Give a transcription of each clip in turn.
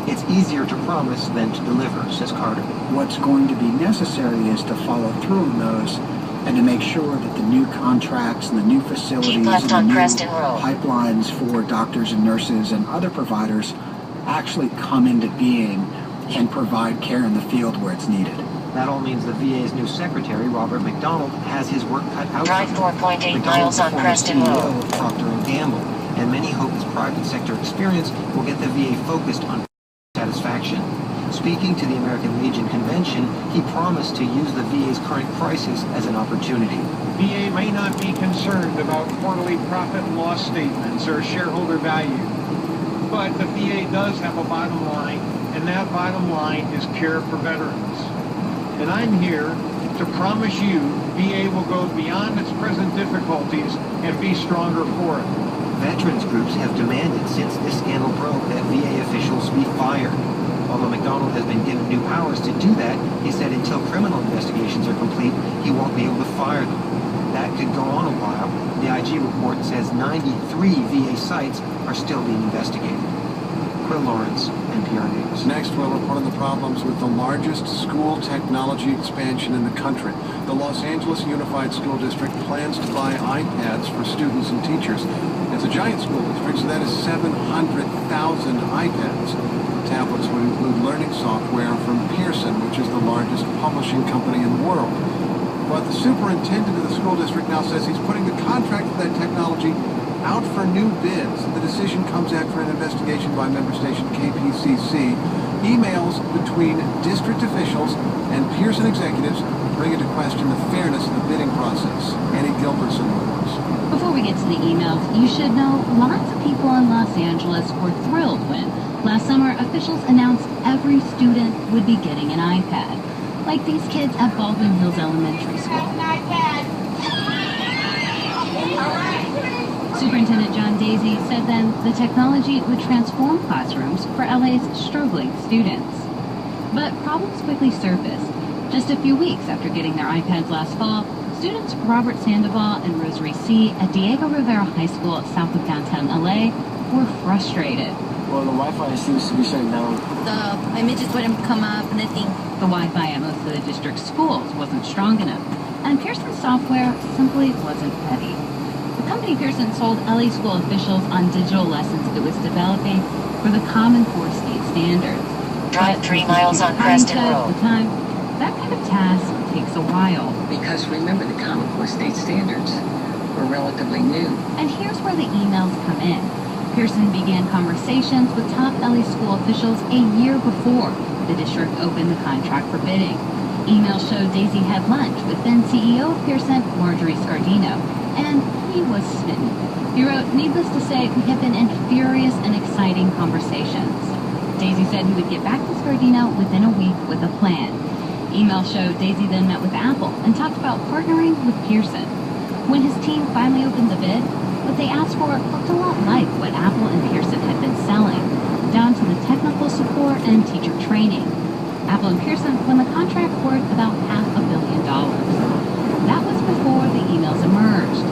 It's easier to promise than to deliver, says Carter. What's going to be necessary is to follow through on those and to make sure that the new contracts and the new facilities and the new pipelines for doctors and nurses and other providers actually come into being and provide care in the field where it's needed. That all means the VA's new secretary, Robert McDonald, has his work cut out Drive for him. 4.8 miles on Preston CEO Road. of Procter & Gamble, and many hope his private sector experience will get the VA focused on satisfaction. Speaking to the American Legion convention, he promised to use the VA's current crisis as an opportunity. VA may not be concerned about quarterly profit and loss statements or shareholder value, but the VA does have a bottom line, and that bottom line is care for veterans. And I'm here to promise you VA will go beyond its present difficulties and be stronger for it. Veterans groups have demanded since this scandal broke that VA officials be fired. Although McDonald has been given new powers to do that, he said until criminal investigations are complete, he won't be able to fire them. That could go on a while. The IG report says 93 VA sites are still being investigated. Quill Lawrence, NPR News. Next, we'll report on the problems with the largest school technology expansion in the country. The Los Angeles Unified School District plans to buy iPads for students and teachers. It's a giant school district, so that is 700,000 iPads. Tablets would include learning software from Pearson, which is the largest publishing company in the world. But the superintendent of the school district now says he's putting the contract for that technology out for new bids. The decision comes after an investigation by member station KPCC. Emails between district officials and Pearson executives bring into question the fairness of the bidding process. Annie Gilbertson reports. Before we get to the emails, you should know lots of people in Los Angeles were thrilled when last summer officials announced every student would be getting an iPad, like these kids at Baldwin Hills Elementary School. Superintendent John Daisy said then the technology would transform classrooms for LA's struggling students. But problems quickly surfaced. Just a few weeks after getting their iPads last fall, students Robert Sandoval and Rosary C. at Diego Rivera High School south of downtown LA were frustrated. Well, the Wi-Fi seems to be shutting down. The images wouldn't come up, nothing. The Wi-Fi at most of the district's schools wasn't strong enough, and Pearson's software simply wasn't ready. The company Pearson sold LA school officials on digital lessons it was developing for the Common Core state standards. Drive 3 miles on Preston Road. At the time, that kind of task takes a while. Because remember, the Common Core state standards were relatively new. And here's where the emails come in. Pearson began conversations with top LA school officials a year before the district opened the contract for bidding. Emails showed Daisy had lunch with then CEO of Pearson, Marjorie Scardino, and he was smitten. He wrote, "Needless to say, we have been in furious and exciting conversations." Daisy said he would get back to Scardino within a week with a plan. Email showed Daisy then met with Apple and talked about partnering with Pearson. When his team finally opened the bid, what they asked for looked a lot like what Apple and Pearson had been selling, down to the technical support and teacher training. Apple and Pearson won the contract worth about $500 million. That was before the emails emerged.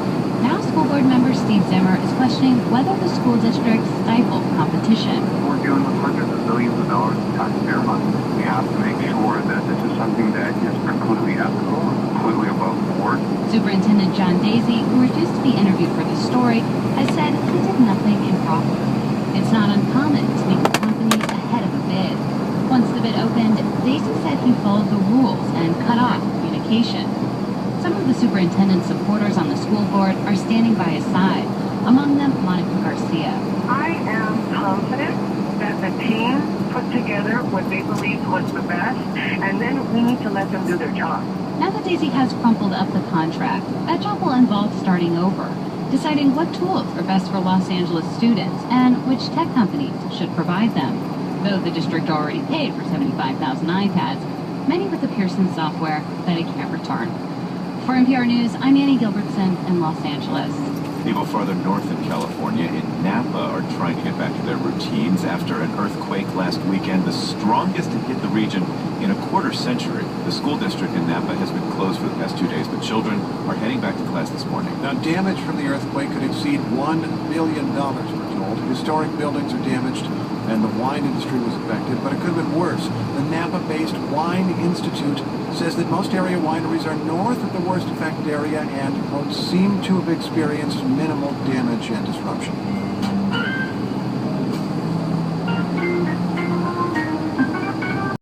Now school board member Steve Zimmer is questioning whether the school district stifled competition. We're dealing with hundreds of millions of dollars in taxpayer money. We have to make sure that this is something that is completely ethical, completely above board. Superintendent John Daisy, who refused to be interviewed for the story, has said he did nothing improper. It's not uncommon to meet with companies ahead of a bid. Once the bid opened, Daisy said he followed the rules and cut off communication. Some of the superintendent's supporters on the school board are standing by his side, among them Monica Garcia. I am confident that the team put together what they believed was the best, and then we need to let them do their job. Now that Daisy has crumpled up the contract, that job will involve starting over, deciding what tools are best for Los Angeles students and which tech companies should provide them. Though the district already paid for 75,000 iPads, many with the Pearson software that it can't return. For NPR News, I'm Annie Gilbertson in Los Angeles. People farther north in California, in Napa, are trying to get back to their routines after an earthquake last weekend, the strongest to hit the region in a quarter century. The school district in Napa has been closed for the past 2 days, but children are heading back to class this morning. Now, damage from the earthquake could exceed $1 million, we're told. Historic buildings are damaged. and the wine industry was affected, but it could have been worse. The Napa-based Wine Institute says that most area wineries are north of the worst affected area and, quote, seem to have experienced minimal damage and disruption.